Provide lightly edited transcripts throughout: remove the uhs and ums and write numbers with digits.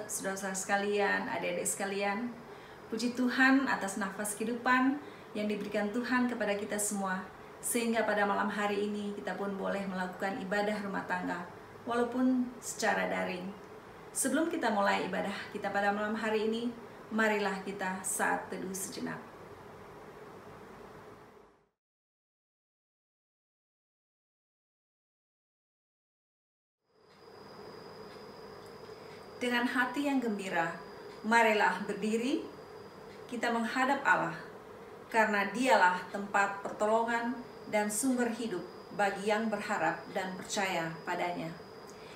saudara-saudara sekalian, adik-adik sekalian. Puji Tuhan atas nafas kehidupan yang diberikan Tuhan kepada kita semua, sehingga pada malam hari ini kita pun boleh melakukan ibadah rumah tangga, walaupun secara daring. Sebelum kita mulai ibadah kita pada malam hari ini, marilah kita saat teduh sejenak. Dengan hati yang gembira, marilah berdiri, kita menghadap Allah, karena Dialah tempat pertolongan dan sumber hidup bagi yang berharap dan percaya padanya.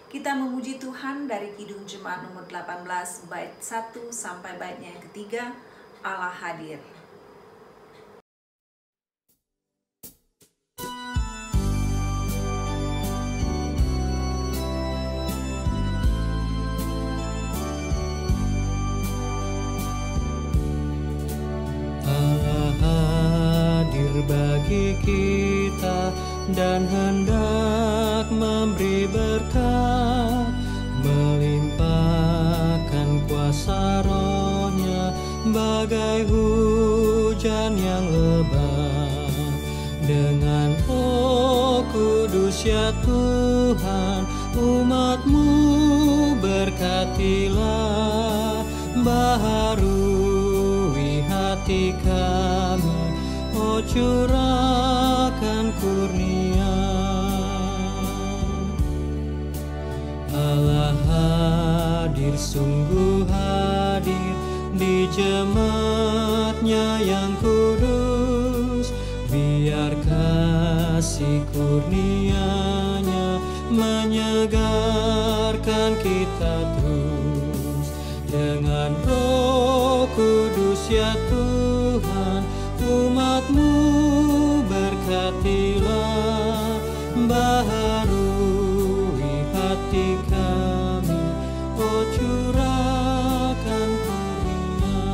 Kita memuji Tuhan dari Kidung Jemaat nomor 18, bait 1 sampai baitnya yang ketiga, Allah hadir. Bagi kita dan hendak memberi berkat, melimpahkan kuasa Roh-Nya bagai hujan yang lebat. Dengan Roh Kudus ya Tuhan, umat-Mu berkatilah, baharui hati kami, oh curahkan kurnia. Allah hadir, sungguh hadir di jemaat-Nya yang kudus. Biar kasih kurnia-Nya menyegarkan kita terus. Dengan Roh Kudus ya Tuhan, umat-Mu berkatilah, baharui hati kami, oh curahkan kurnia.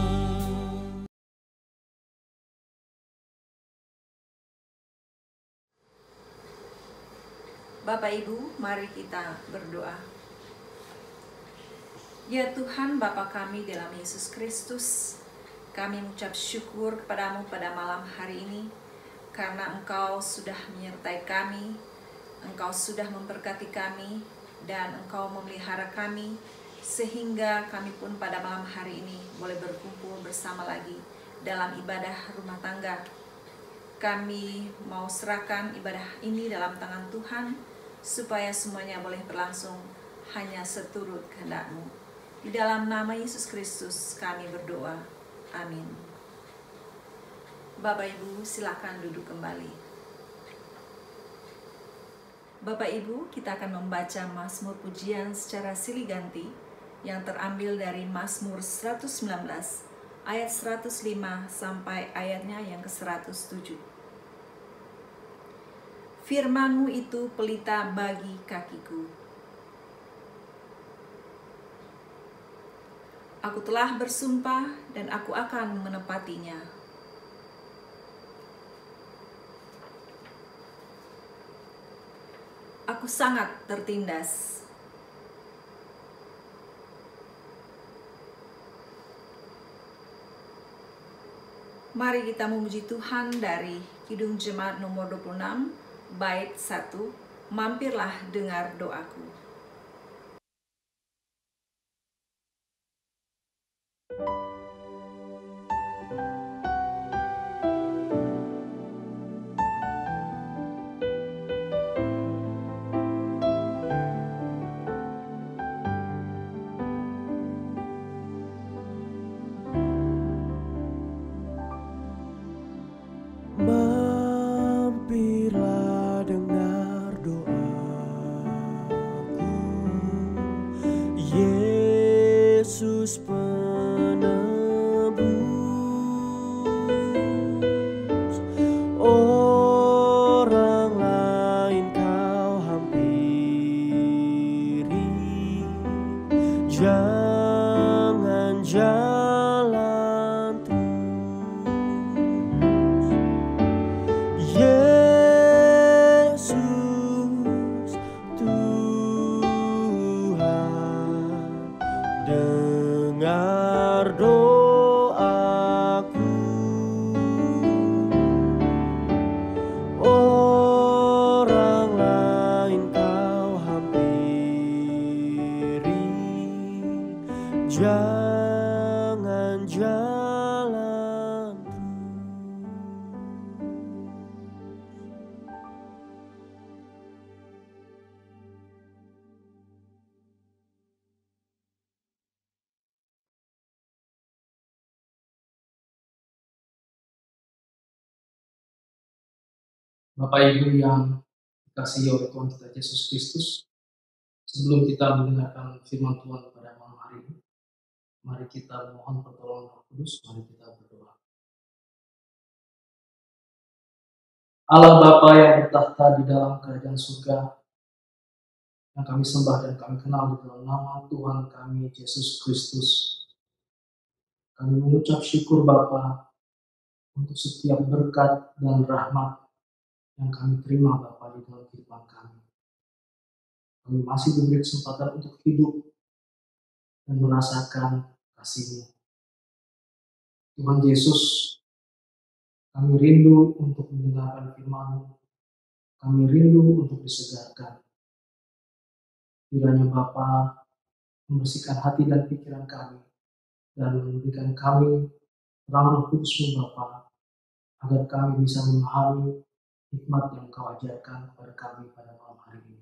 Bapak Ibu, mari kita berdoa. Ya Tuhan Bapa kami dalam Yesus Kristus, kami mengucap syukur kepadamu pada malam hari ini, karena Engkau sudah menyertai kami, Engkau sudah memberkati kami, dan Engkau memelihara kami, sehingga kami pun pada malam hari ini boleh berkumpul bersama lagi dalam ibadah rumah tangga. Kami mau serahkan ibadah ini dalam tangan Tuhan, supaya semuanya boleh berlangsung hanya seturut kehendak-Mu. Di dalam nama Yesus Kristus kami berdoa. Amin. Bapak Ibu silakan duduk kembali. Bapak Ibu, kita akan membaca Mazmur Pujian secara silih ganti yang terambil dari Mazmur 119 ayat 105 sampai ayatnya yang ke-107. Firman-Mu itu pelita bagi kakiku. Aku telah bersumpah dan aku akan menepatinya. Aku sangat tertindas. Mari kita memuji Tuhan dari Kidung Jemaat nomor 26, bait 1, mampirlah dengar doaku. Mampirlah dengar doaku, Yesus penebus. Orang lain Kau hampiri, jangan jalan terus. Yesus Tuhan, mendengar doaku. Orang lain kau hampiri, jangan jalan Bapak Ibu yang dikasihi oleh Tuhan kita Yesus Kristus, sebelum kita mendengarkan firman Tuhan pada malam hari ini, mari kita mohon pertolongan Roh Kudus, mari kita berdoa. Allah Bapa yang bertahta di dalam kerajaan surga, yang kami sembah dan kami kenal di dalam nama Tuhan kami Yesus Kristus, kami mengucap syukur Bapa untuk setiap berkat dan rahmat yang kami terima Bapa di dalam kehidupan kami. Kami masih diberi kesempatan untuk hidup dan merasakan kasih-Mu. Tuhan Yesus, kami rindu untuk mendengarkan firman-Mu. Kami rindu untuk disegarkan. Kiranya Bapa membersihkan hati dan pikiran kami dan memberikan kami terang Roh Kudus-Mu Bapa, agar kami bisa memahami hikmat yang Kau ajarkan kepada kami pada malam hari ini.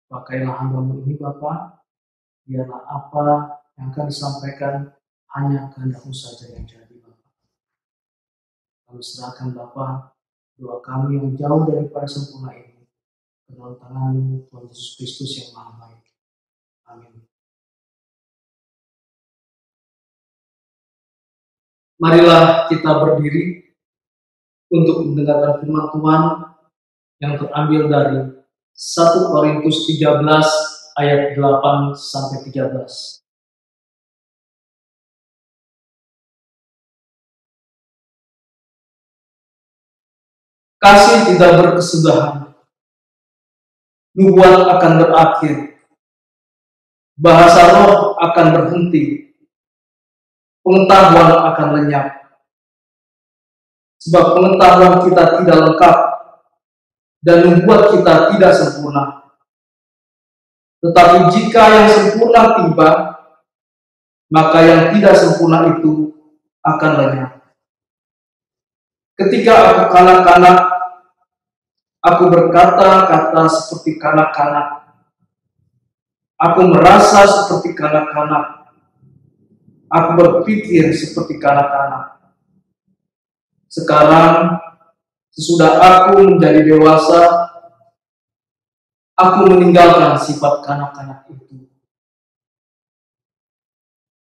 Pakailah hamba-Mu ini Bapa, biarlah apa yang akan disampaikan hanya kehendak-Mu saja yang jadi Bapa. Kami serahkan Bapa doa kami yang jauh daripada sempurna ini ke dalam tangan-Mu Tuhan Yesus Kristus yang Maha Baik. Amin. Marilah kita berdiri untuk mendengarkan firman Tuhan yang terambil dari 1 Korintus 13 ayat 8 sampai 13. Kasih tidak berkesudahan, nubuat akan berakhir, bahasa roh akan berhenti, pengetahuan akan lenyap. Sebab pengetahuan kita tidak lengkap dan nubuat kita tidak sempurna. Tetapi jika yang sempurna tiba, maka yang tidak sempurna itu akan lenyap. Ketika aku kanak-kanak, aku berkata-kata seperti kanak-kanak. Aku merasa seperti kanak-kanak. Aku berpikir seperti kanak-kanak. Sekarang, sesudah aku menjadi dewasa, aku meninggalkan sifat kanak-kanak itu.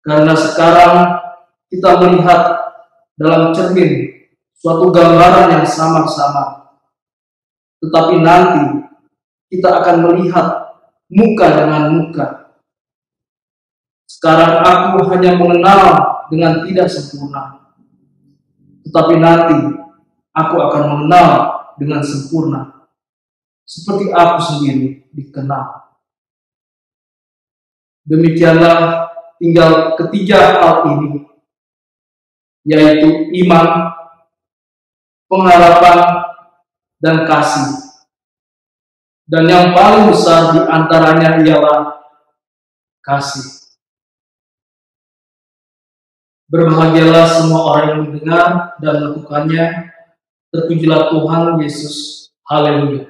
Karena sekarang kita melihat dalam cermin suatu gambaran yang samar-samar. Tetapi nanti kita akan melihat muka dengan muka. Sekarang aku hanya mengenal dengan tidak sempurna. Tetapi nanti aku akan mengenal dengan sempurna, seperti aku sendiri dikenal. Demikianlah tinggal ketiga hal ini, yaitu iman, pengharapan, dan kasih. Dan yang paling besar di antaranya ialah kasih. Berbahagialah semua orang yang mendengar dan melakukannya. Terpujilah Tuhan Yesus. Haleluya.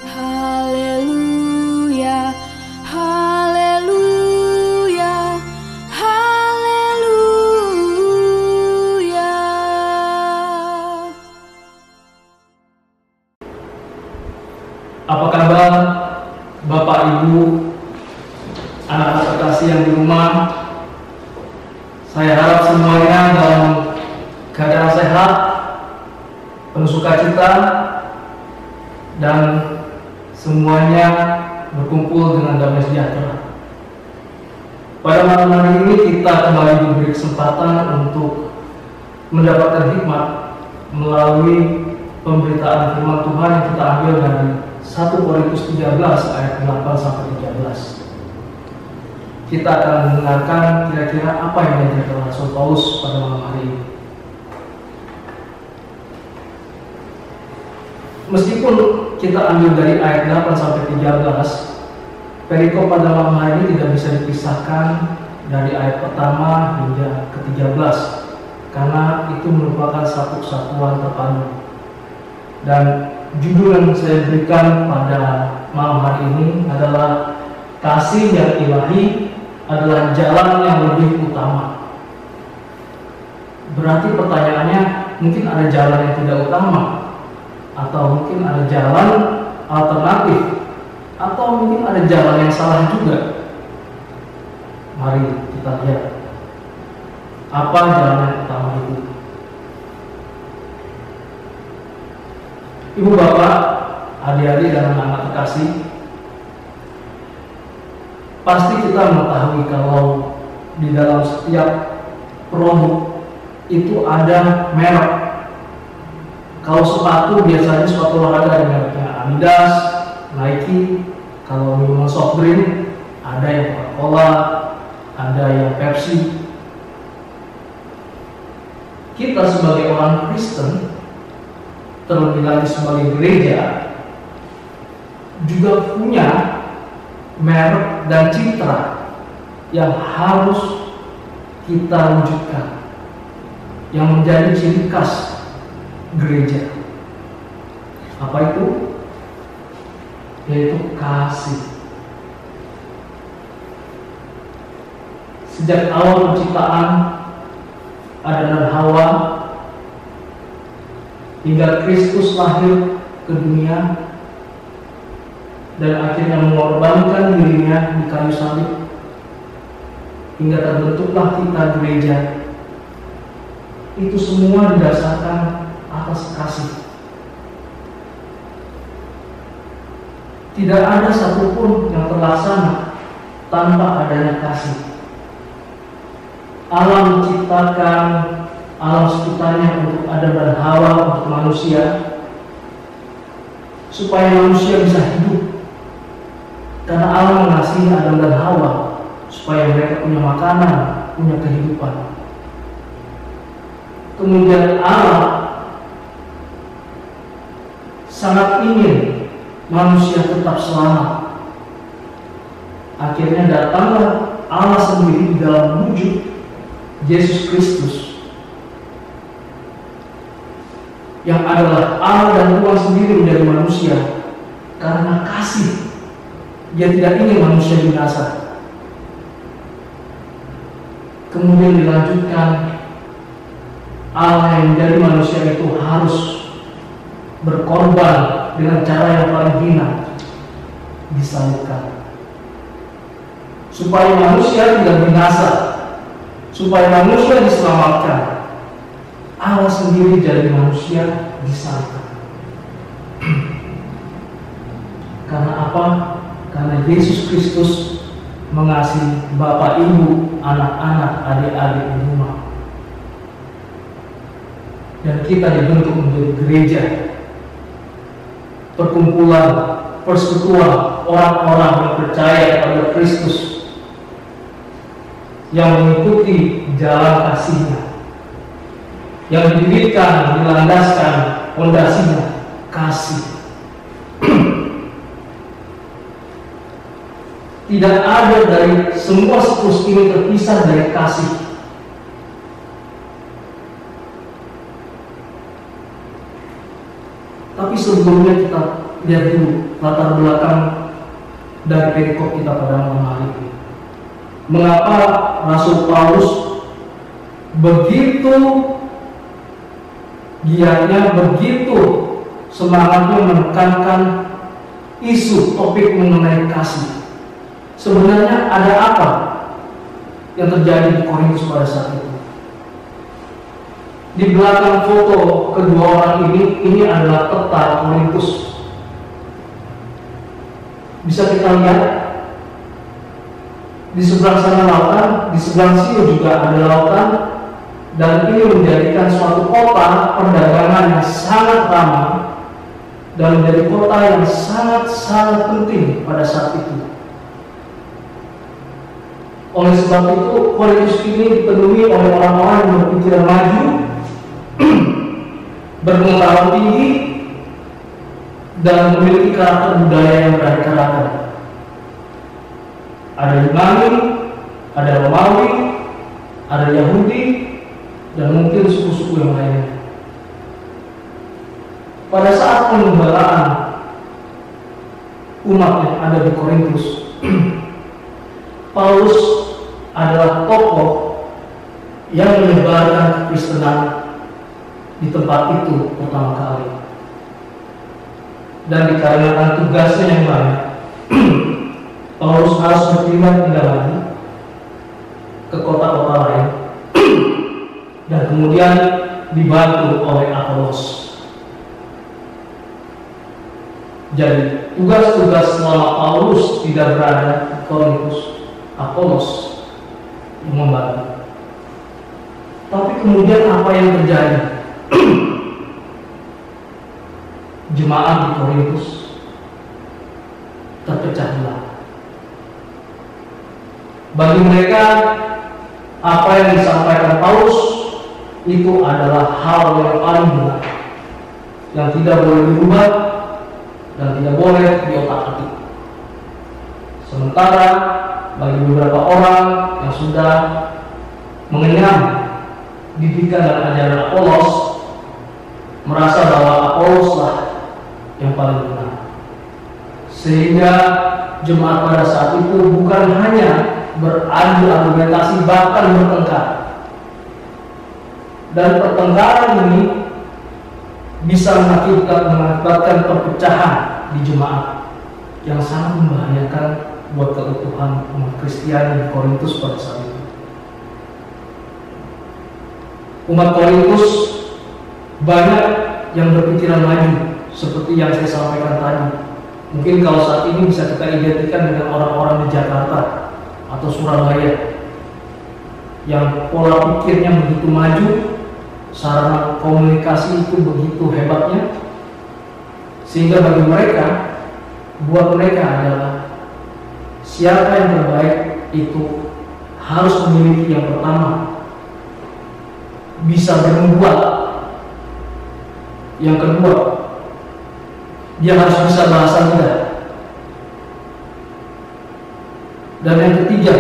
Haleluya, haleluya, haleluya. Apa kabar Bapak Ibu, anak-anak terkasih yang di rumah? Saya harap semuanya dalam keadaan sehat, penuh sukacita, dan semuanya berkumpul dengan damai sejahtera. Pada malam hari ini kita kembali diberi kesempatan untuk mendapatkan hikmat melalui pemberitaan firman Tuhan yang kita ambil dari 1 Korintus 13 ayat 8 sampai 13. Kita akan mendengarkan kira-kira apa yang diajarkan Rasul Paulus pada malam hari ini. Meskipun kita ambil dari ayat 8 sampai 13, perikop pada malam hari ini tidak bisa dipisahkan dari ayat pertama hingga ke-13, karena itu merupakan satu kesatuan terpadu. Dan judul yang saya berikan pada malam hari ini adalah kasih yang ilahi adalah jalan yang lebih utama. Berarti pertanyaannya, mungkin ada jalan yang tidak utama, atau mungkin ada jalan alternatif, atau mungkin ada jalan yang salah juga. Mari kita lihat apa jalan yang utama itu. Ibu bapak, adik-adik dan anak-anak terkasih, pasti kita mengetahui kalau di dalam setiap produk itu ada merek. Kalau sepatu biasanya sepatu olahraga ada mereknya Adidas, Nike. Kalau minuman soft drink ada yang Coca-Cola, ada yang Pepsi. Kita sebagai orang Kristen, terlebih lagi sebagai gereja, juga punya merek dan citra yang harus kita wujudkan, yang menjadi ciri khas gereja. Apa itu? Yaitu kasih. Sejak awal penciptaan Adam dan Hawa hingga Kristus lahir ke dunia dan akhirnya mengorbankan dirinya di kayu salib hingga terbentuklah kita gereja, itu semua didasarkan atas kasih. Tidak ada satupun yang terlaksana tanpa adanya kasih. Alam menciptakan alam sekitarnya untuk Adam dan Hawa, untuk manusia, supaya manusia bisa hidup. Karena Allah mengasihi Adam dan Hawa supaya mereka punya makanan, punya kehidupan. Kemudian Allah sangat ingin manusia tetap selamat. Akhirnya datanglah Allah sendiri di dalam wujud Yesus Kristus, yang adalah Allah dan Tuhan sendiri menjadi manusia. Karena kasih, Dia tidak ingin manusia binasa. Kemudian dilanjutkan, Allah yang menjadi manusia itu harus berkorban dengan cara yang paling hina, disalibkan, supaya manusia tidak binasa, supaya manusia diselamatkan. Allah sendiri jadi manusia disalibkan. Karena apa? Karena Yesus Kristus mengasihi bapak ibu, anak-anak, adik-adik di rumah. Dan kita dibentuk menjadi gereja, perkumpulan, persekutuan orang-orang yang percaya kepada Kristus, yang mengikuti jalan kasih-Nya, yang didirikan, dilandaskan fondasinya kasih. Tidak ada dari semua siklus ini terpisah dari kasih. Tapi sebelumnya kita lihat dulu latar belakang dari perikop kita pada malam hari ini. Mengapa Rasul Paulus begitu giatnya, begitu semangatnya menekankan isu topik mengenai kasih? Sebenarnya ada apa yang terjadi di Korintus pada saat itu? Di belakang foto kedua orang ini adalah peta Korintus. Bisa kita lihat di seberang sana lautan, di seberang sini juga ada lautan, dan ini menjadikan suatu kota perdagangan yang sangat ramai dan menjadi kota yang sangat penting pada saat itu. Oleh sebab itu, Korintus ini dipenuhi oleh orang-orang yang berpikiran maju, berpengetahuan tinggi, dan memiliki karakter budaya yang beraneka-ragam. Ada Yunani, ada Romawi, ada Yahudi, dan mungkin suku-suku yang lainnya. Pada saat penggembalaan umat yang ada di Korintus, Paulus adalah tokoh yang menyebarkan kekristenan di tempat itu pertama kali. Dan dikarenakan tugasnya yang banyak, Paulus harus berpindah-pindah lagi ke kota-kota lain dan kemudian dibantu oleh Apolos. Jadi tugas-tugas selama Paulus tidak berada di Korintus, Apolos yang membantu. Tapi kemudian apa yang terjadi? Jemaat di Korintus terpecah belah. Bagi mereka, apa yang disampaikan Paulus itu adalah hal yang paling benar, yang tidak boleh dirubah dan tidak boleh diotak-atik. Sementara bagi beberapa orang yang sudah mengenyam didikan dan ajaran Apolos, merasa bahwa Apoloslah yang paling benar. Sehingga jemaat pada saat itu bukan hanya beradu argumentasi, bahkan bertengkar. Dan pertengkaran ini bisa mengakibatkan perpecahan di jemaat yang sangat membahayakan buat keutuhan umat Kristiani di Korintus pada saat itu. Umat Korintus banyak yang berpikiran maju, seperti yang saya sampaikan tadi. Mungkin kalau saat ini bisa kita identikan dengan orang-orang di Jakarta atau Surabaya yang pola pikirnya begitu maju, sarana komunikasi itu begitu hebatnya, sehingga bagi mereka, buat mereka adalah siapa yang terbaik itu harus memiliki yang pertama bisa bernubuat, yang kedua dia harus bisa bahasa lidah, dan yang ketiga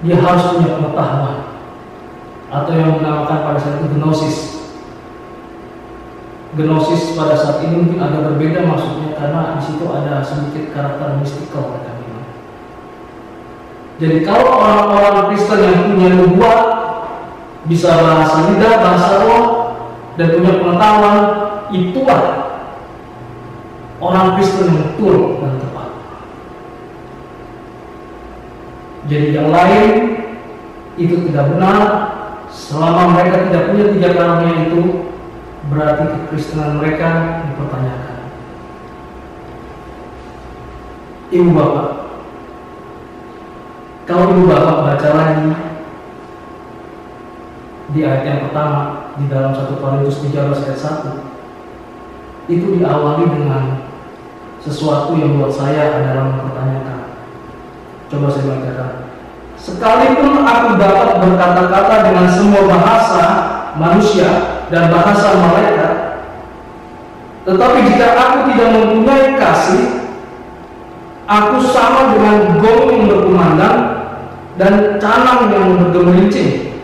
dia harus punya pengetahuan atau yang dinamakan pada saat itu gnosis. Gnosis pada saat ini mungkin agak berbeda maksudnya, karena di situ ada sedikit karakter mistikal mereka bilang. Jadi kalau orang-orang Kristen yang punya nubuat, bisa bahasa lidah, bahasa roh, dan punya pengetahuan, itulah orang Kristen yang betul dan tepat. Jadi yang lain itu tidak benar. Selama mereka tidak punya tiga karunia itu, berarti kekristenan mereka dipertanyakan. Ibu bapak, kalau ibu bapak baca lagi di ayat yang pertama di dalam 1 Korintus 13 ayat 1, itu diawali dengan sesuatu yang buat saya adalah mempertanyakan. Coba saya bacakan. Sekalipun aku dapat berkata-kata dengan semua bahasa manusia dan bahasa malaikat, tetapi jika aku tidak mempunyai kasih, aku sama dengan gong yang berkumandang dan canang yang bergemerincing.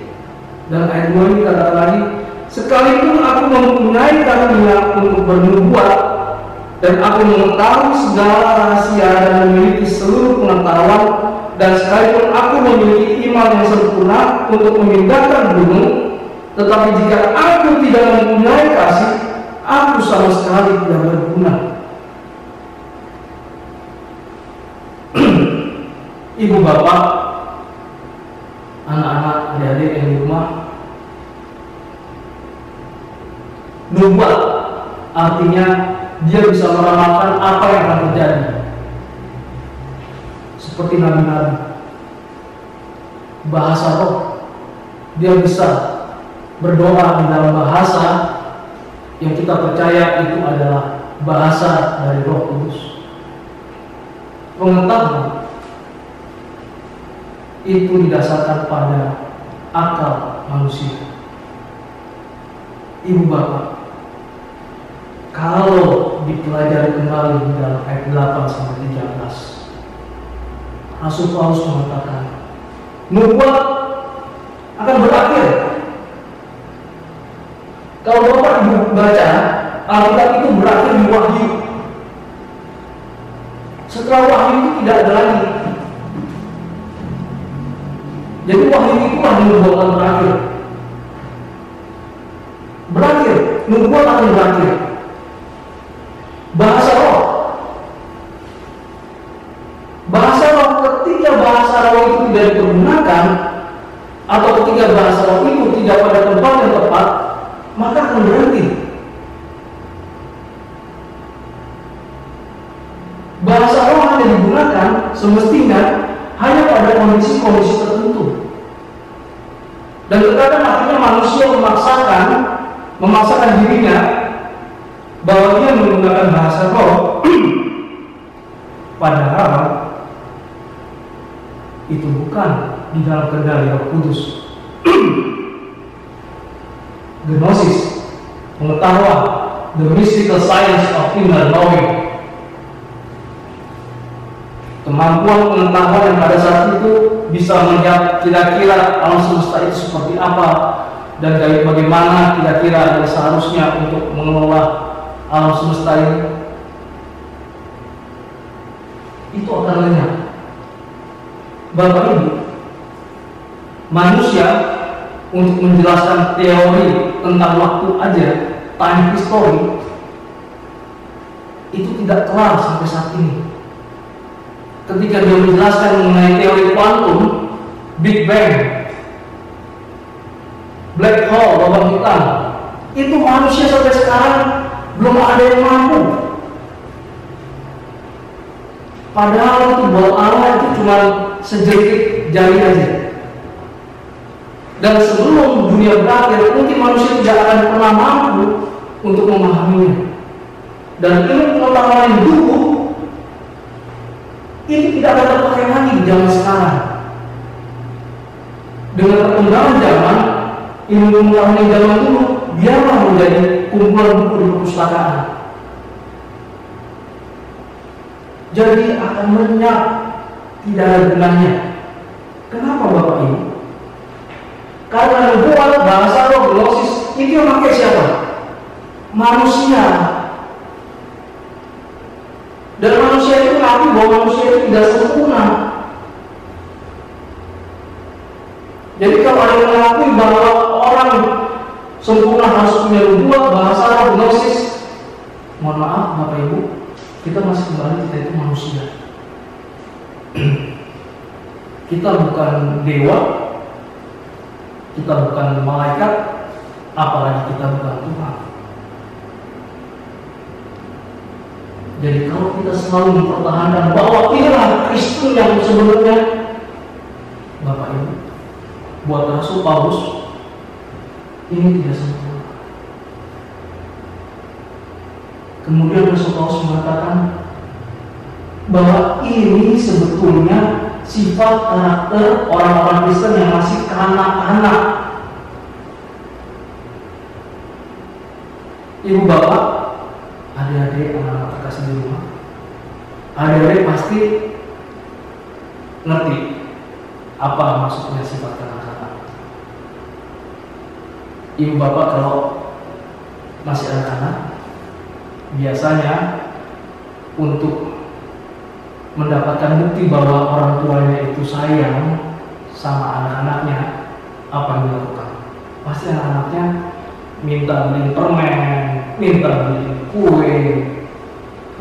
Dan ayat 2 ini kata lagi, sekalipun aku mempunyai karunia untuk bernubuat, dan aku mengetahui segala rahasia dan memiliki seluruh pengetahuan, dan sekalipun aku memiliki iman yang sempurna untuk memindahkan gunung, tetapi jika aku tidak mempunyai kasih, aku sama sekali tidak berguna. Ibu bapak, anak-anak, adik-adik yang di rumah, nubuat artinya dia bisa meramalkan apa yang akan terjadi, seperti nabi-nabi. Bahasa roh dia bisa berdoa di dalam bahasa yang kita percaya itu adalah bahasa dari Roh Kudus. Pengetahuan itu didasarkan pada akal manusia. Ibu bapak, kalau dipelajari kembali di dalam ayat 8 sampai 13, Rasul Paulus mengatakan nubuat akan berakhir. Kalau bapak baca Alkitab itu berakhir di Wahyu. Setelah Wahyu itu tidak ada lagi. Jadi Wahyu itulah nubuatan berakhir. Berakhir, nubuat akan berakhir. Bahasa roh. Bahasa roh, ketika bahasa roh itu tidak dipergunakan, atau ketika bahasa roh itu tidak pada tempat yang tepat, maka akan berhenti. Bahasa roh hanya digunakan semestinya hanya pada kondisi-kondisi tertentu. Dan terkadang akhirnya manusia memaksakan dirinya bahwa dia menggunakan bahasa roh, padahal itu bukan di dalam kendali Roh Kudus. Gnosis, pengetahuan, the mystical science of inner knowing, kemampuan pengetahuan yang pada saat itu bisa melihat kira-kira alam semesta itu seperti apa dan bagaimana kira-kira yang seharusnya untuk mengelola alam semesta ini. Itu akan lenyap. Bapak Ibu, manusia untuk menjelaskan teori tentang waktu aja, time history, itu tidak kelar sampai saat ini. Ketika dia menjelaskan mengenai teori kuantum, Big Bang, black hole, lubang hitam, itu manusia sampai sekarang belum ada yang mampu. Padahal itu buat Allah itu cuma sejepit jari aja. Dan sebelum dunia berakhir, mungkin manusia tidak akan pernah mampu untuk memahaminya. Dan ilmu pengetahuan yang dulu itu tidak akan terpakai lagi di zaman sekarang. Dengan perkembangan zaman, ilmu pengetahuan yang zaman dulu biarlah menjadi kumpulan buku di perpustakaan. Jadi akan lenyap, tidak ada gunanya. Kenapa Bapak Ibu? Karena nubuat, bahasa roh, gnosis itu yang pakai siapa? Manusia. Dan manusia itu mengaku bahwa manusia itu tidak sempurna. Jadi kalau ada yang mengakui bahwa orang sempurna harus punya nubuat, bahasa roh, gnosis, mohon maaf Bapak Ibu, kita masih kembali kita itu manusia. Kita bukan dewa, kita bukan malaikat, apalagi kita bukan Tuhan. Jadi kalau kita selalu mempertahankan bahwa inilah Kristus yang sebenarnya, Bapak Ibu, buat Rasul Paulus ini tidak sempurna. Kemudian Rasul Paulus mengatakan bahwa ini sebetulnya sifat karakter orang-orang Kristen yang masih kanak-kanak. Ibu bapak, adik-adik, anak-anak terkasih di rumah, adik-adik pasti ngerti apa maksudnya sifat kanak-kanak. Ibu bapak kalau masih anak-anak, biasanya untuk mendapatkan bukti bahwa orang tuanya itu sayang sama anak-anaknya, apa yang dilakukan? Pasti anak-anaknya minta beli permen, minta beli kue,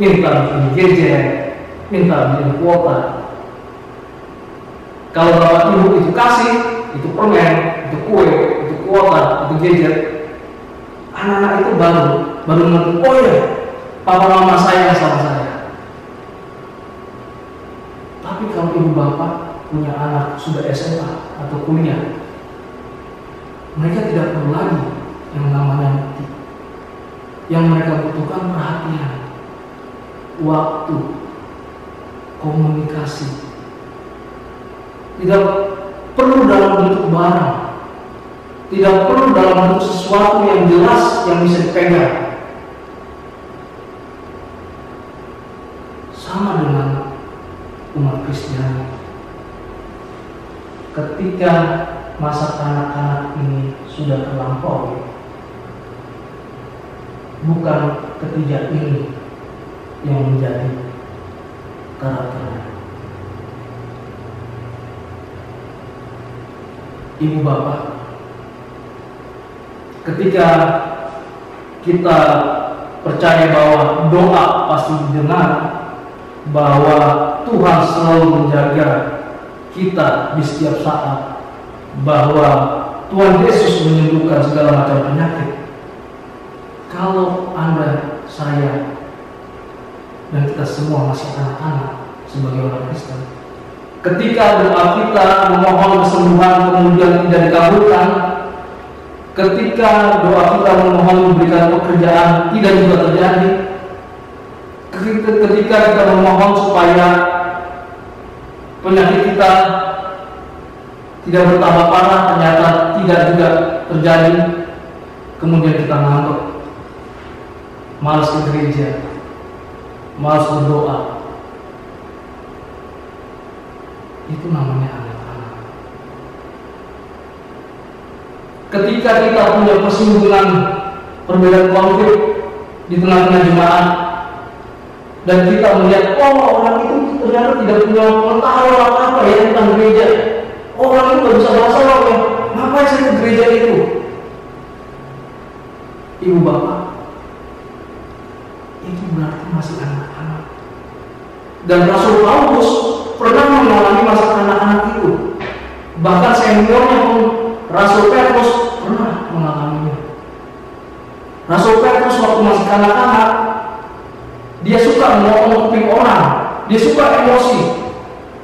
minta beli gadget, minta beli kuota. Kalau bapak ibu itu kasih, itu permen, itu kue, itu kuota, itu gadget, anak-anak itu baru ngerti, oh ya, papa mama sayang sama saya. Tapi kalau ibu bapak punya anak sudah SMA atau kuliah, Mereka tidak perlu lagi yang namanya bukti. Yang mereka butuhkan perhatian, waktu, komunikasi. Tidak perlu dalam bentuk barang, tidak perlu dalam bentuk sesuatu yang jelas yang bisa dipegang. Sama dengan umat Kristiani. Ketika masa kanak-kanak ini sudah terlampaui, bukan ketiga ini yang menjadi karakternya. Ibu bapak, ketika kita percaya bahwa doa pasti didengar, bahwa Tuhan selalu menjaga kita di setiap saat, bahwa Tuhan Yesus menyembuhkan segala macam penyakit. Kalau Anda, saya, dan kita semua masih anak-anak sebagai orang Kristen, ketika doa kita memohon kesembuhan kemudian tidak dikabulkan, ketika doa kita memohon memberikan pekerjaan tidak juga terjadi, ketika kita memohon supaya penyakit kita tidak bertambah parah, ternyata tidak juga terjadi, kemudian kita ngantuk, malas ke gereja, malas berdoa. Itu namanya anak-anak. Ketika kita punya persinggungan, perbedaan konflik di tengah-tengah jemaat, dan kita melihat, oh orang itu ternyata tidak punya pengetahuan apa-apa ya tentang gereja. Oh, orang itu gak bisa bahasa Arab ya, ngapain saya ke gereja itu? Ibu bapak, itu berarti masih anak-anak. Dan Rasul Paulus pernah mengalami masa anak-anak itu. Bahkan seniornya pun Rasul Petrus pernah mengalaminya. Rasul Petrus waktu masih anak-anak, dia suka ngomong-ngomongin orang, dia suka emosi.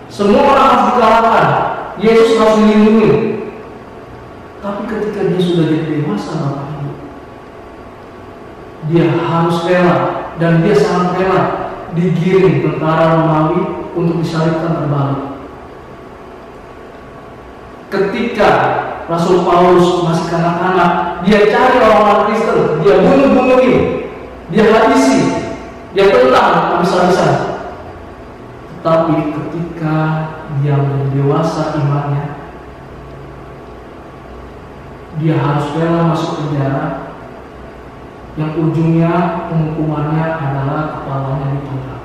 Semua orang harus dikalahkan, Yesus harus dilindungi. Tapi ketika dia sudah jadi dewasa, Bapak Ibu, dia harus rela, dan dia sangat rela digiring tentara Romawi untuk disalibkan terbalik. Ketika Rasul Paulus masih kanak-kanak, dia cari orang-orang Kristen, dia bunuh-bunuhin, dia habisi, dia tentang habis-habisan. Tetapi ketika dia menjadi dewasa imannya, dia harus rela masuk penjara yang ujungnya penghukumannya adalah kepalanya dipenggal.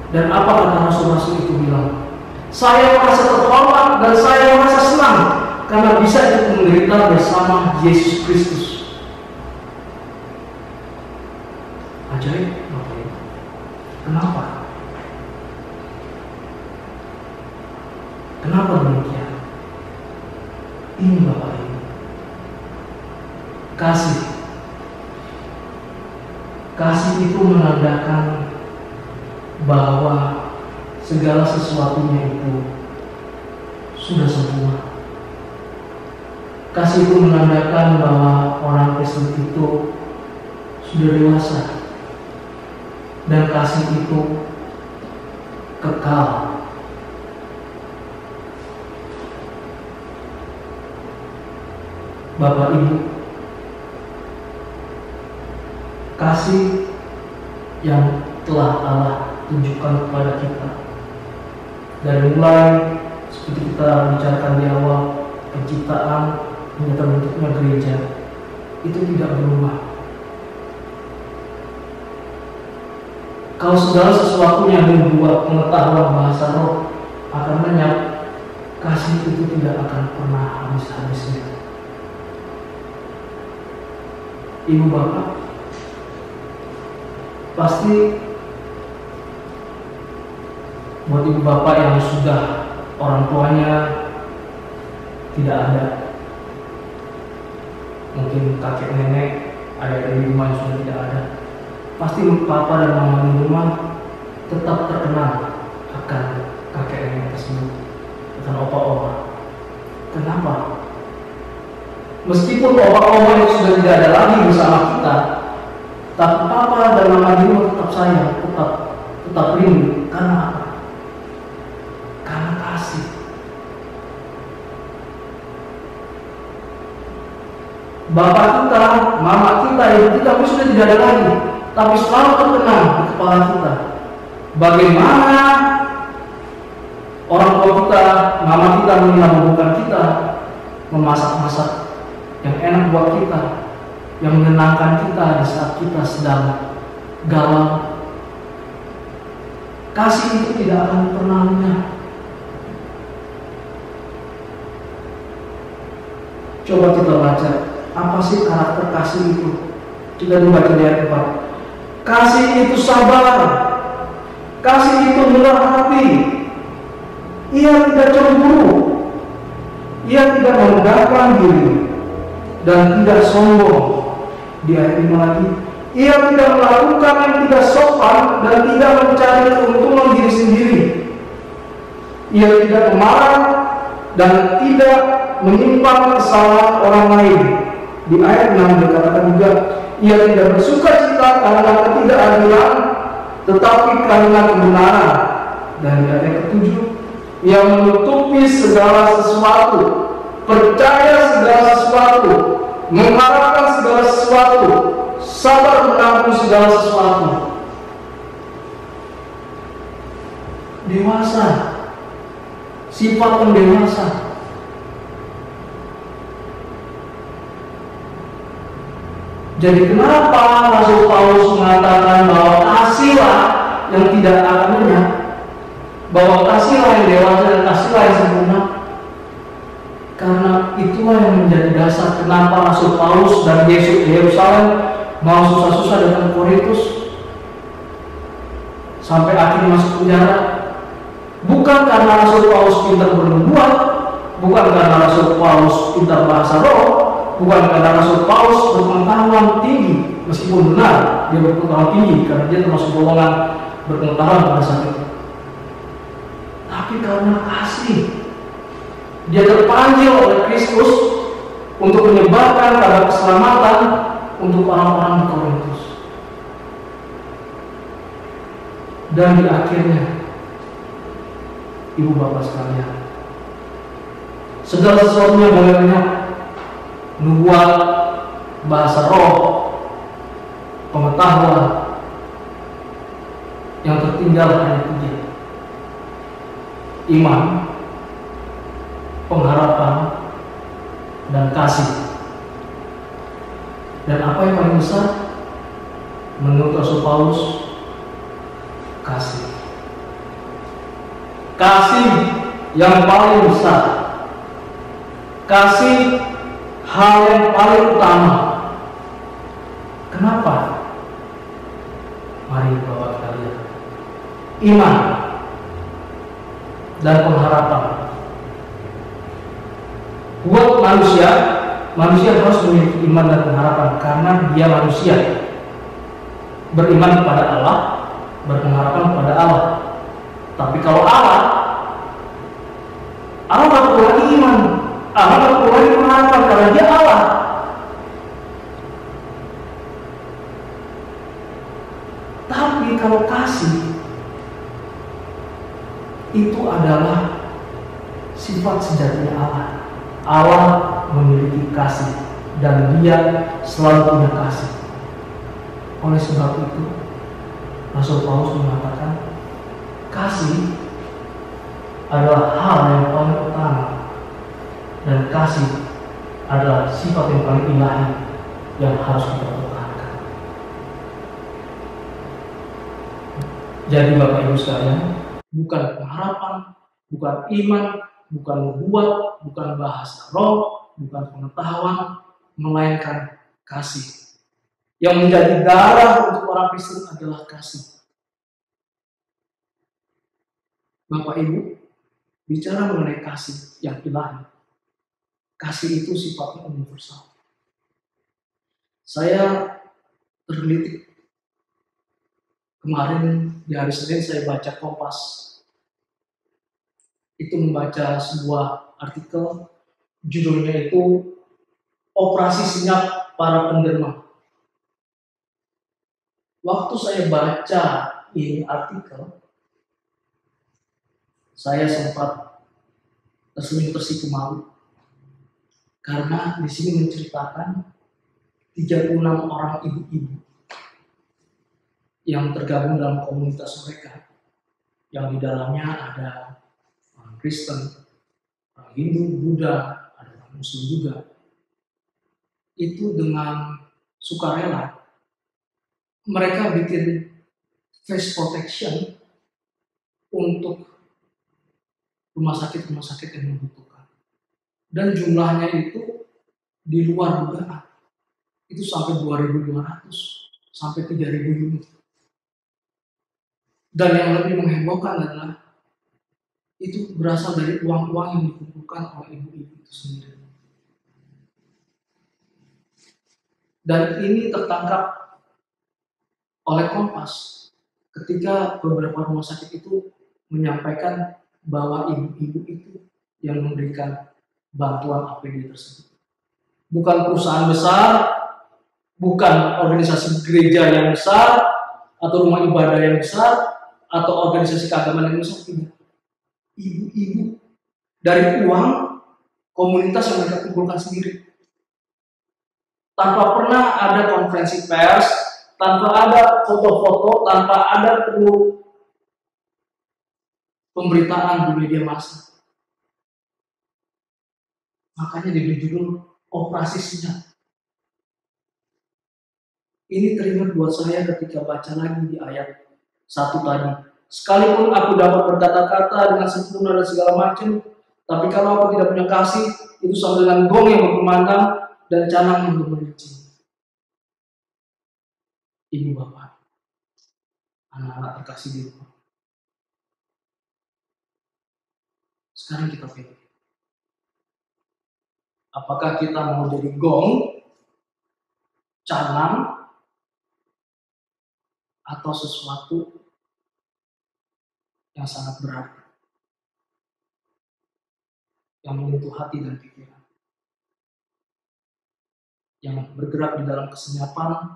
Dan apa kata rasul-rasul itu bilang? Saya merasa terhormat dan saya merasa senang karena bisa ikut menderita bersama Yesus Kristus. Ajaib, Bapak Ibu. Kenapa? Kenapa demikian? Ini Bapak Ibu, kasih. Kasih itu menandakan bahwa segala sesuatunya itu sudah sempurna. Kasih itu menandakan bahwa orang Kristen itu sudah dewasa, dan kasih itu kekal. Bapak Ibu, kasih yang telah Allah tunjukkan kepada kita dari mulai seperti kita bicarakan di awal, penciptaan hingga terbentuknya gereja, itu tidak berubah. Kalau segala sesuatunya membuat pengetahuan bahasa roh akan lenyap, kasih itu tidak akan pernah habis-habisnya. Ibu bapak, pasti buat ibu bapak yang sudah orang tuanya tidak ada, mungkin kakek nenek, ayah di rumah yang sudah tidak ada, pasti papa dan mama di rumah tetap terkenal akan kakek nenek tersebut, akan opa-opa. Kenapa? Meskipun opa-oma itu sudah tidak ada lagi bersama kita, tapi Papa dan Mama Dino tetap sayang, tetap rindu. Karena apa? Karena kasih. Bapak kita, Mama kita, Ibu kita sudah tidak ada lagi, tapi selalu terkenang di kepala kita. Bagaimana orang tua kita, Mama kita menghidupkan kita, memasak-masak yang enak buat kita, yang menenangkan kita di saat kita sedang galau. Kasih itu tidak akan pernah lenyap. Coba kita baca, apa sih karakter kasih itu? Kita dibaca di ayat 4. Kasih itu sabar, kasih itu murah hati, ia tidak cemburu, ia tidak merendahkan diri dan tidak sombong. Di ayat 5 lagi, ia tidak melakukan yang tidak sopan dan tidak mencari keuntungan diri sendiri. Ia tidak memarah dan tidak menyimpan kesalahan orang lain. Di ayat 6 dikatakan juga, ia tidak bersuka cita karena ketidakadilan, tetapi karena kebenaran. Dan di ayat ke-7, ia menutupi segala sesuatu, percaya segala sesuatu, mengharapkan segala sesuatu, sabar menampung segala sesuatu. Dewasa, sifat yang dewasa. Jadi kenapa Rasul Paulus mengatakan bahwa kasihlah yang tidak akan lenyap, bahwa kasihlah yang dewasa dan kasihlah yang sempurna? Karena itulah yang menjadi dasar kenapa Rasul Paulus dan Yesus di Yerusalem mau susah-susah datang ke Korintus sampai akhirnya masuk penjara. Bukan karena Rasul Paulus pintar bernubuat, bukan karena Rasul Paulus pintar bahasa roh, bukan karena Rasul Paulus berpengetahuan tinggi, meskipun benar dia berpengetahuan tinggi karena dia termasuk golongan berpengetahuan pada saat itu. Tapi karena kasih, dia terpanggil oleh Kristus untuk menyebarkan kabar keselamatan untuk orang-orang di Korintus. Dan di akhirnya, ibu bapak sekalian, segala sesuatunya boleh lenyap, nubuat, bahasa roh, pengetahuan, yang tertinggal hanya 3: iman, pengharapan, dan kasih. Dan apa yang paling besar menurut Rasul Paulus? Kasih. Kasih yang paling besar, kasih hal yang paling utama. Kenapa? Mari bapak kalian, iman dan pengharapan. Buat manusia harus memiliki iman dan pengharapan karena dia manusia. Beriman kepada Allah, berpengharapan kepada Allah. Tapi kalau Allah nggak perlu lagi iman, Allah nggak perlu lagi pengharapan karena dia Allah. Tapi kalau kasih itu adalah sifat sejatinya Allah. Allah memiliki kasih dan dia selalu punya kasih. Oleh sebab itu Rasul Paulus mengatakan kasih adalah hal yang paling utama dan kasih adalah sifat yang paling ilahi yang harus kita pertahankan. Jadi Bapak Ibu sekalian, bukan pengharapan, bukan iman, bukan nubuat, bukan bahasa roh, bukan pengetahuan, melainkan kasih. Yang menjadi darah untuk orang Kristen adalah kasih. Bapak Ibu, bicara mengenai kasih yang ilahi. Kasih itu sifatnya universal. Saya tergelitik. Kemarin di hari Senin saya baca Kompas. Itu membaca sebuah artikel Judulnya itu Operasi Senyap Para Penderma. Waktu saya baca ini artikel, saya sempat tersenyum tersipu malu. Karena di sini menceritakan 36 orang ibu-ibu yang tergabung dalam komunitas mereka. Yang di dalamnya ada orang Kristen, orang Hindu, Buddha, ada orang Muslim juga. Itu dengan sukarela mereka bikin face protection untuk rumah sakit yang membutuhkan. Dan jumlahnya itu di luar dugaan. Itu sampai 2.200 sampai 3.000 unit. Dan yang lebih menghebohkan adalah itu berasal dari uang-uang yang dikumpulkan oleh ibu-ibu itu sendiri. Dan ini tertangkap oleh Kompas ketika beberapa rumah sakit itu menyampaikan bahwa ibu-ibu itu yang memberikan bantuan APD tersebut. Bukan perusahaan besar, bukan organisasi gereja yang besar, atau rumah ibadah yang besar, atau organisasi keagamaan yang besar, tidak. Ibu-ibu dari uang komunitas yang mereka kumpulkan sendiri. Tanpa pernah ada konferensi pers, tanpa ada foto-foto, tanpa ada perlu pemberitaan di media massa. Makanya diberi judul Operasi Senyap. Ini teringat buat saya ketika baca lagi di ayat 1 tadi. Sekalipun aku dapat berkata-kata dengan sempurna dan segala macam, tapi kalau aku tidak punya kasih, itu sama dengan gong yang berkumandang dan canang yang bermerincing. Ibu bapak, anak-anak terkasih di rumah. Sekarang kita pilih. Apakah kita mau jadi gong, canang, atau sesuatu yang sangat berarti, yang menyentuh hati dan pikiran, yang bergerak di dalam kesenyapan,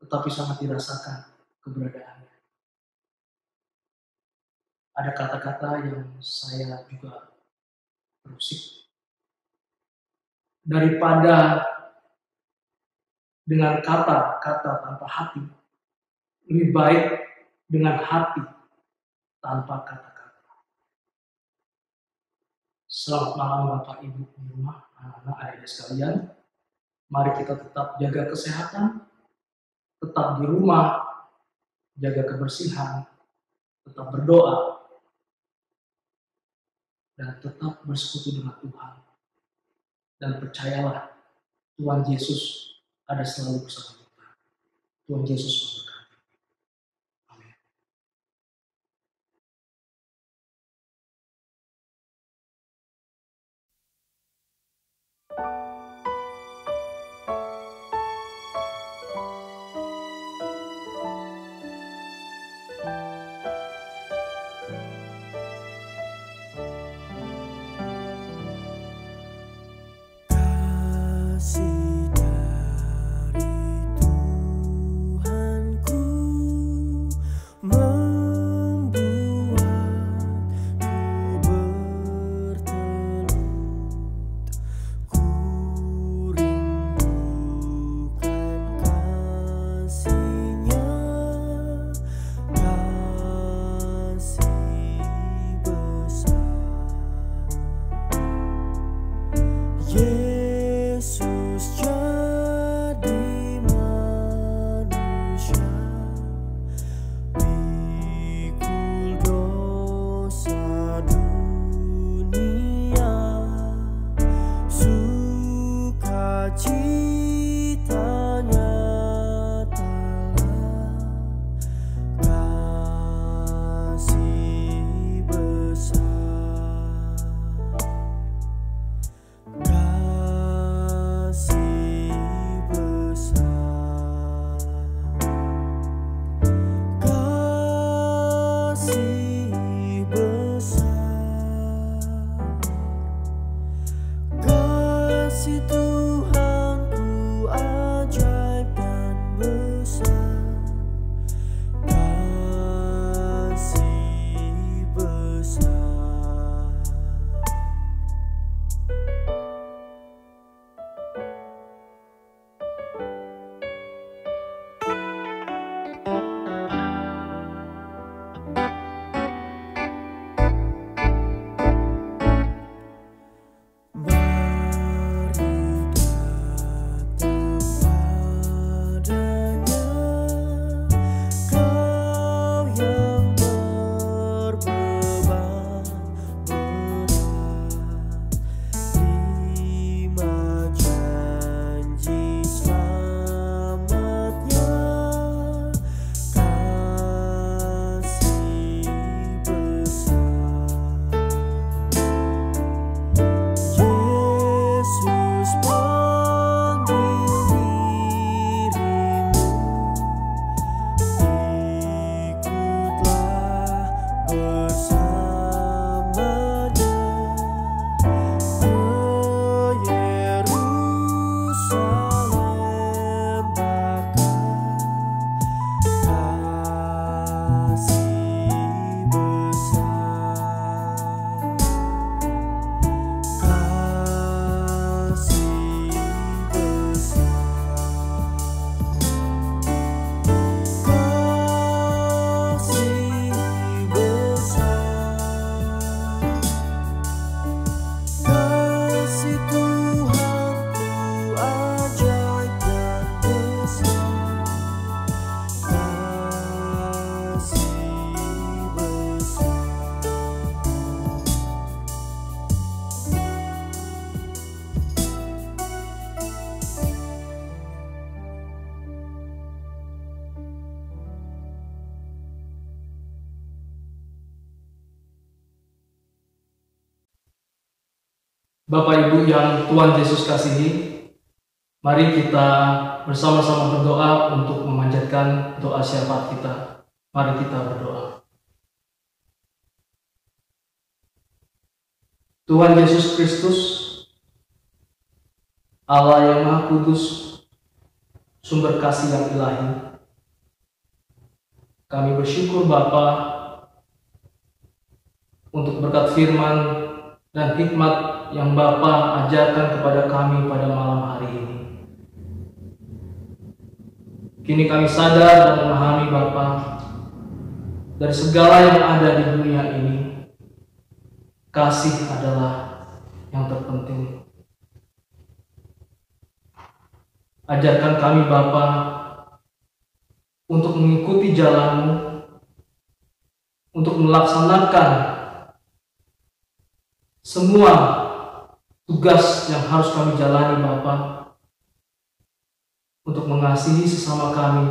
tetapi sangat dirasakan keberadaannya. Ada kata-kata yang saya juga berusik. Daripada dengan kata-kata tanpa hati, lebih baik dengan hati tanpa kata-kata. Selamat malam Bapak Ibu di rumah, anak-anak adik sekalian. Mari kita tetap jaga kesehatan, tetap di rumah, jaga kebersihan, tetap berdoa, dan tetap bersekutu dengan Tuhan. Dan percayalah, Tuhan Yesus ada selalu bersama kita. Tuhan Yesus memberkati. Amin. Kasih dari Tuhanku membuatku bertelut. Ku Bapak Ibu yang Tuhan Yesus kasihi, mari kita bersama-sama berdoa untuk memanjatkan doa syafaat kita. Mari kita berdoa. Tuhan Yesus Kristus, Allah yang Maha Kudus, sumber kasih yang ilahi, kami bersyukur Bapa untuk berkat firman dan hikmat yang Bapa ajarkan kepada kami pada malam hari ini. Kini kami sadar dan memahami Bapa, dari segala yang ada di dunia ini, kasih adalah yang terpenting. Ajarkan kami Bapa untuk mengikuti jalan-Mu, untuk melaksanakan semua tugas yang harus kami jalani Bapa, untuk mengasihi sesama kami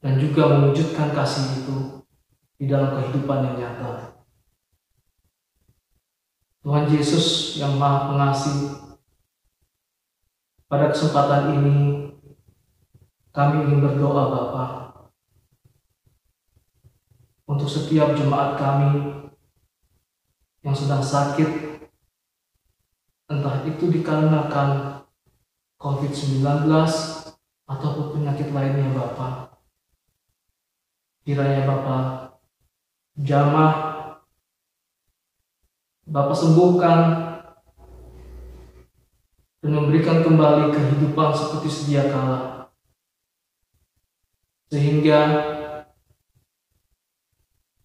dan juga mewujudkan kasih itu di dalam kehidupan yang nyata. Tuhan Yesus yang Maha Pengasih, pada kesempatan ini kami ingin berdoa Bapa untuk setiap jemaat kami yang sedang sakit, entah itu dikarenakan COVID-19 ataupun penyakit lainnya Bapa. Kiranya Bapa jamah, Bapa sembuhkan dan memberikan kembali kehidupan seperti sedia kala, sehingga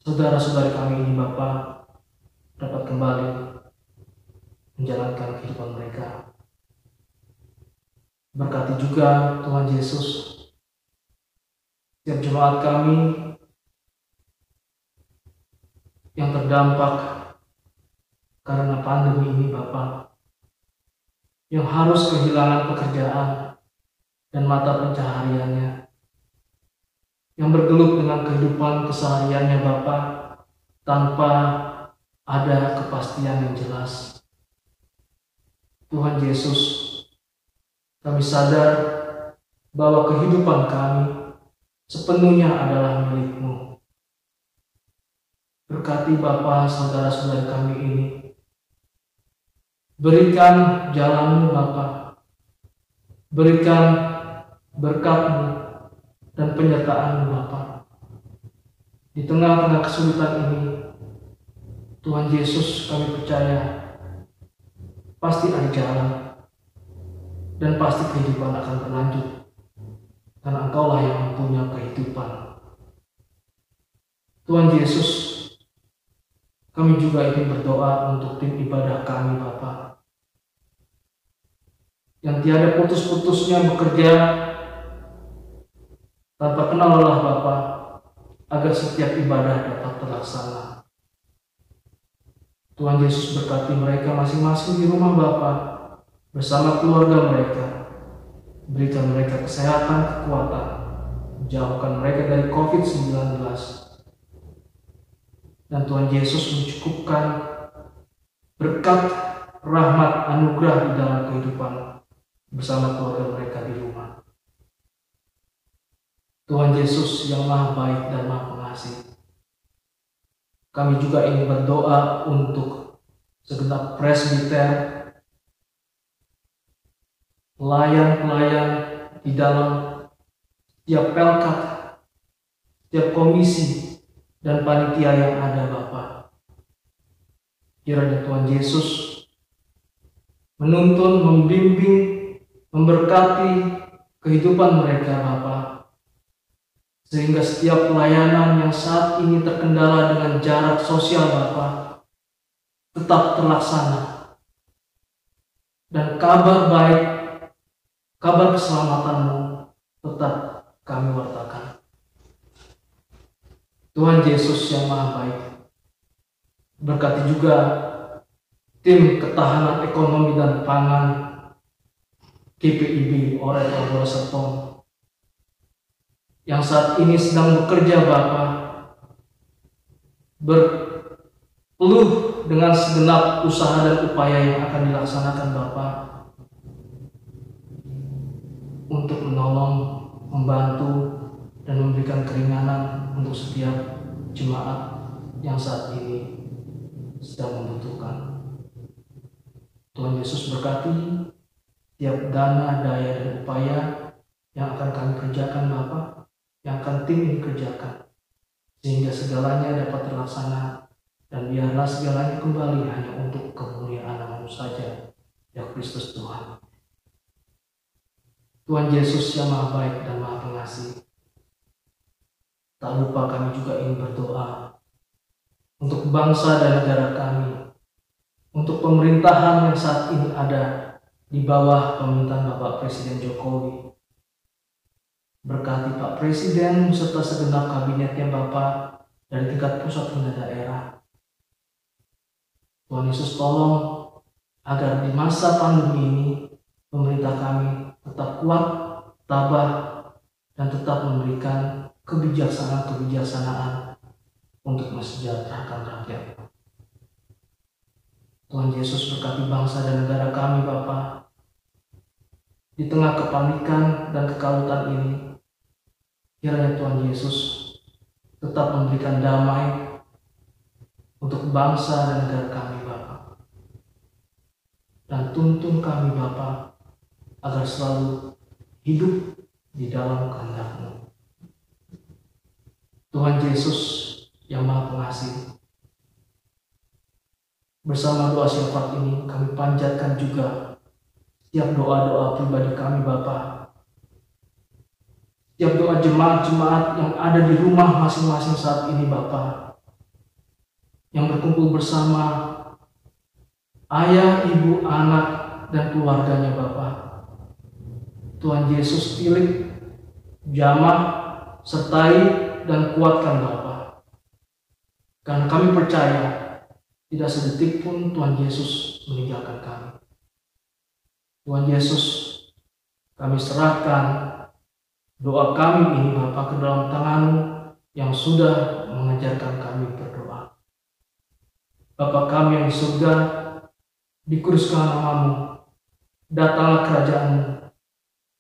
saudara-saudari kami ini Bapa dapat kembali menjalankan kehidupan mereka. Berkati juga Tuhan Yesus setiap jemaat kami yang terdampak karena pandemi ini Bapa, yang harus kehilangan pekerjaan dan mata pencahariannya, yang bergelut dengan kehidupan kesehariannya Bapa tanpa ada kepastian yang jelas. Tuhan Yesus, kami sadar bahwa kehidupan kami sepenuhnya adalah milik-Mu. Berkati Bapa saudara-saudari kami ini, berikan jalan-Mu Bapa, berikan berkat-Mu dan penyertaan-Mu Bapa. Di tengah-tengah kesulitan ini, Tuhan Yesus kami percaya pasti ada jalan dan pasti kehidupan akan berlanjut, karena Engkaulah yang mempunyai kehidupan. Tuhan Yesus, kami juga ingin berdoa untuk tim ibadah kami Bapa, yang tiada putus-putusnya bekerja tanpa kenal lelah Bapa, agar setiap ibadah dapat terlaksana. Tuhan Yesus berkati mereka masing-masing di rumah Bapa bersama keluarga mereka. Berikan mereka kesehatan, kekuatan, jauhkan mereka dari COVID-19. Dan Tuhan Yesus mencukupkan berkat, rahmat, anugerah di dalam kehidupan bersama keluarga mereka di rumah. Tuhan Yesus yang Maha Baik dan Maha Pengasih, kami juga ingin berdoa untuk segenap presbiter, pelayan-pelayan di dalam setiap pelkat, setiap komisi dan panitia yang ada Bapa. Kiranya Tuhan Yesus menuntun, membimbing, memberkati kehidupan mereka Bapa, sehingga setiap pelayanan yang saat ini terkendala dengan jarak sosial Bapa tetap terlaksana, dan kabar baik, kabar keselamatan-Mu tetap kami wartakan. Tuhan Yesus yang Maha Baik, berkati juga tim ketahanan ekonomi dan pangan GPIB Oret Obor Serpong yang saat ini sedang bekerja Bapa, penuh dengan segenap usaha dan upaya yang akan dilaksanakan Bapa untuk menolong, membantu, dan memberikan keringanan untuk setiap jemaat yang saat ini sedang membutuhkan. Tuhan Yesus berkati tiap dana, daya, dan upaya yang akan kami kerjakan Bapa, yang akan tim ini kerjakan, sehingga segalanya dapat terlaksana, dan biarlah segalanya kembali hanya untuk kemuliaan nama-Mu saja, ya Kristus Tuhan. Tuhan Yesus yang Maha Baik dan Maha Pengasih, tak lupa kami juga ingin berdoa untuk bangsa dan negara kami, untuk pemerintahan yang saat ini ada di bawah pemerintahan Bapak Presiden Jokowi. Berkati Pak Presiden beserta segenap kabinetnya Bapak dari tingkat pusat hingga daerah. Tuhan Yesus tolong agar di masa pandemi ini pemerintah kami tetap kuat, tabah, dan tetap memberikan kebijaksanaan untuk mensejahterakan rakyat. Tuhan Yesus berkati bangsa dan negara kami Bapa. Di tengah kepanikan dan kekalutan ini, kiranya Tuhan Yesus tetap memberikan damai untuk bangsa dan negara kami Bapa. Dan tuntun kami Bapa agar selalu hidup di dalam kehendak-Mu. Tuhan Yesus yang Maha Pengasih, bersama doa syafaat ini kami panjatkan juga setiap doa-doa pribadi kami Bapa, setiap doa jemaat-jemaat yang ada di rumah masing-masing saat ini Bapa, yang berkumpul bersama ayah, ibu, anak, dan keluarganya Bapa. Tuhan Yesus pilih, jamah, sertai, dan kuatkan Bapa. Karena kami percaya tidak sedetik pun Tuhan Yesus meninggalkan kami. Tuhan Yesus, kami serahkan doa kami ini Bapa ke dalam tangan-Mu yang sudah mengajarkan kami berdoa. Bapa kami yang di surga, dikuduskanlah nama-Mu, datanglah kerajaan-Mu,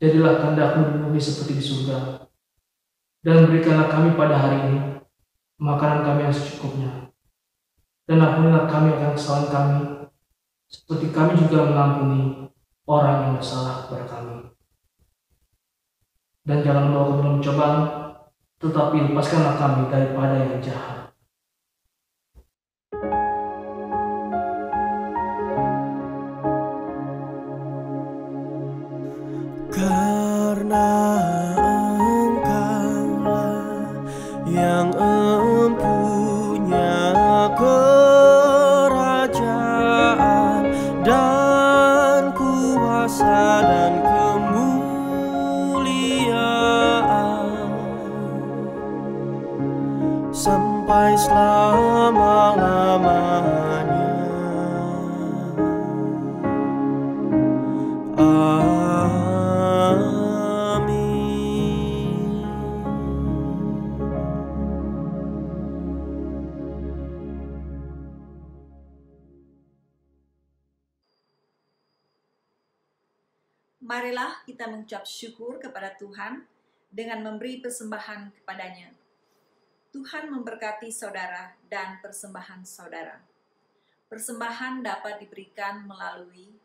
jadilah kehendak-Mu di bumi seperti di surga. Dan berikanlah kami pada hari ini makanan kami yang secukupnya. Dan ampunilah kami akan kesalahan kami, seperti kami juga mengampuni orang yang bersalah kepada kami. Dan jangan membawa kami dalam cobaan, tetapi lepaskanlah kami daripada yang jahat. Karena Engkaulah yang empunya kerajaan dan kuasa dan kemuliaan sampai selama-lamanya. Marilah kita mengucap syukur kepada Tuhan dengan memberi persembahan kepadanya. Tuhan memberkati saudara dan persembahan saudara. Persembahan dapat diberikan melalui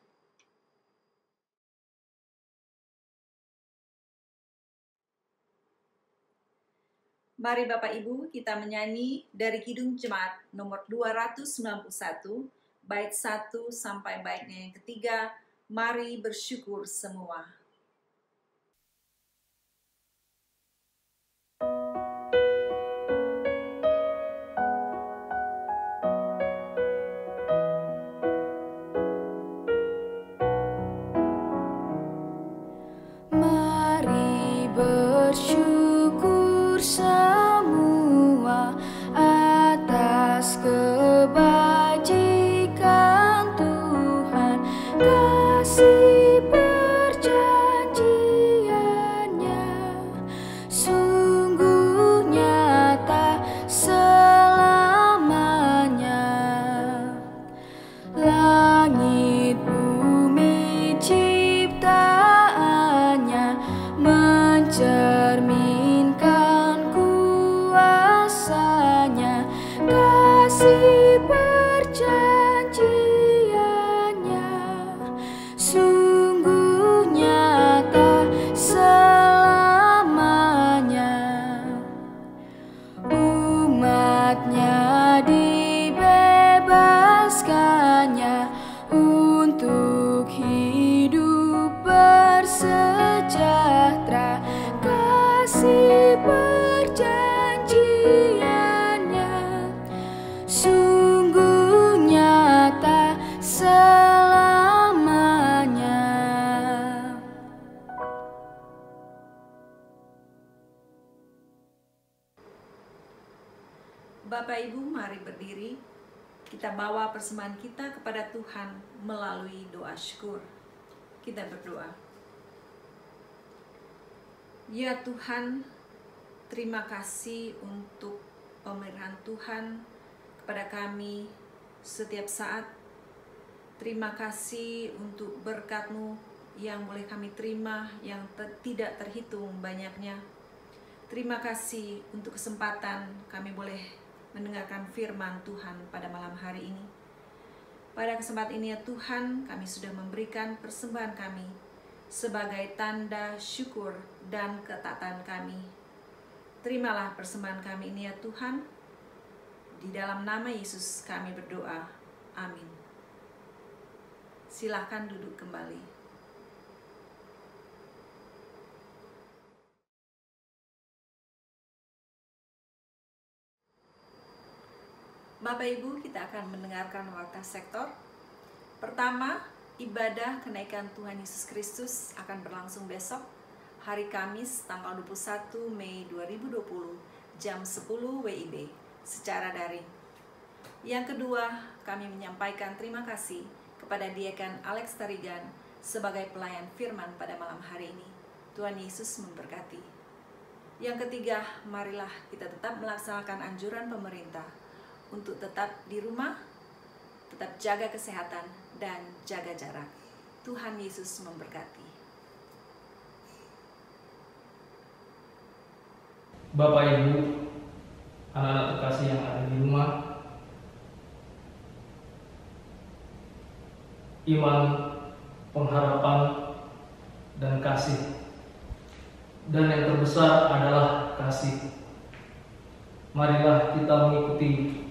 Mari Bapak Ibu kita menyanyi dari Kidung Jemaat nomor 291, bait 1 sampai baitnya yang ketiga, Mari bersyukur semua. Mari bersyukur semua atas kebajikan Tuhan, kasih percaya Bapak Ibu, mari berdiri. Kita bawa persembahan kita kepada Tuhan melalui doa syukur. Kita berdoa. Ya Tuhan, terima kasih untuk pemeliharaan Tuhan kepada kami setiap saat. Terima kasih untuk berkat-Mu yang boleh kami terima, yang tidak terhitung banyaknya. Terima kasih untuk kesempatan kami boleh mendengarkan firman Tuhan pada malam hari ini. Pada kesempatan ini ya Tuhan, kami sudah memberikan persembahan kami sebagai tanda syukur dan ketaatan kami. Terimalah persembahan kami ini ya Tuhan. Di dalam nama Yesus kami berdoa. Amin. Silakan duduk kembali. Bapak Ibu, kita akan mendengarkan warta sektor. Pertama, ibadah kenaikan Tuhan Yesus Kristus akan berlangsung besok, hari Kamis tanggal 21 Mei 2020, jam 10 WIB, secara daring. Yang kedua, kami menyampaikan terima kasih kepada Diaken Alex Tarigan sebagai pelayan firman pada malam hari ini. Tuhan Yesus memberkati. Yang ketiga, marilah kita tetap melaksanakan anjuran pemerintah untuk tetap di rumah, tetap jaga kesehatan, dan jaga jarak. Tuhan Yesus memberkati. Bapak Ibu, anak-anak terkasih yang ada di rumah, iman, pengharapan, dan kasih. Dan yang terbesar adalah kasih. Marilah kita mengikuti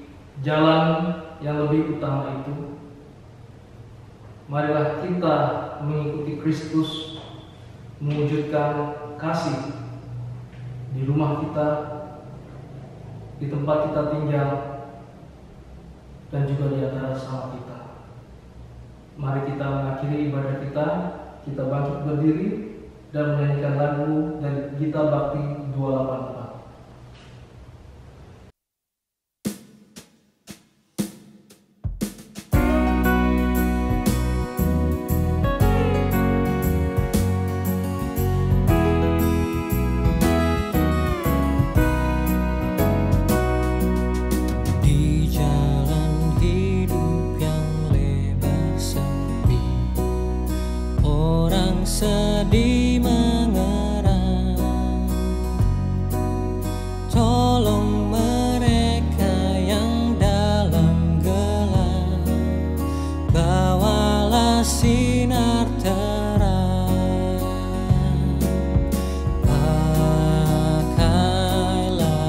jalan yang lebih utama itu. Marilah kita mengikuti Kristus, mewujudkan kasih di rumah kita, di tempat kita tinggal, dan juga di antara sesama kita. Mari kita mengakhiri ibadah kita bangkit berdiri dan menyanyikan lagu dari Gita Bakti 284. Sedih mengerang, tolong mereka yang dalam gelap, bawalah sinar terang. Pakailah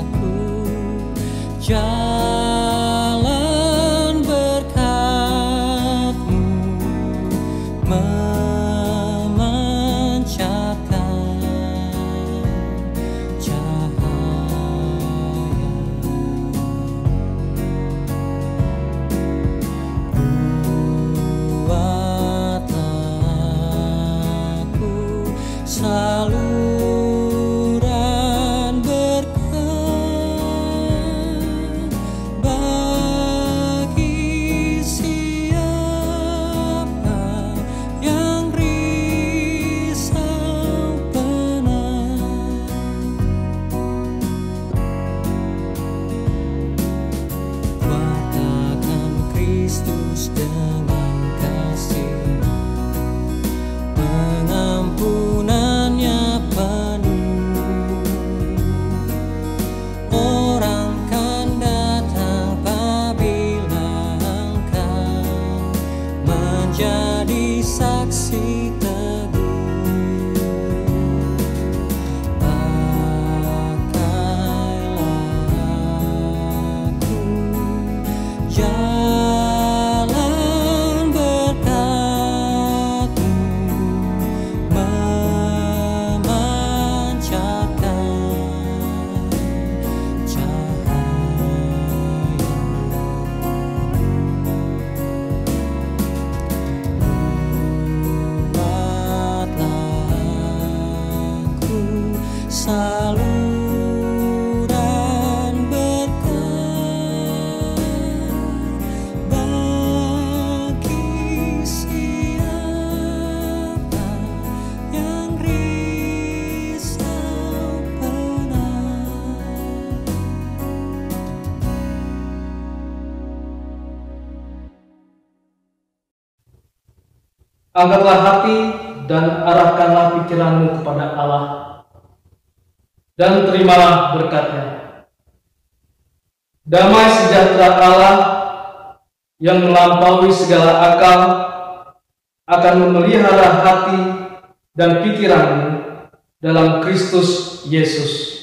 aku jalan berkat-Mu, memancarkan cahaya. Buatlah aku saluran berkat bagi siapa yang risau penat. Watakan Kristus dengan kasih, pengampunannya penuh. Orang kan datang apabila Engkau menjadi saksi teguh. Pakailah aku jalan berkat-Mu, memancarkan cahaya. Buatlah aku saluran Angkatlah hati dan arahkanlah pikiranmu kepada Allah, dan terimalah berkat-Nya. Damai sejahtera Allah yang melampaui segala akal akan memelihara hati dan pikiranmu dalam Kristus Yesus.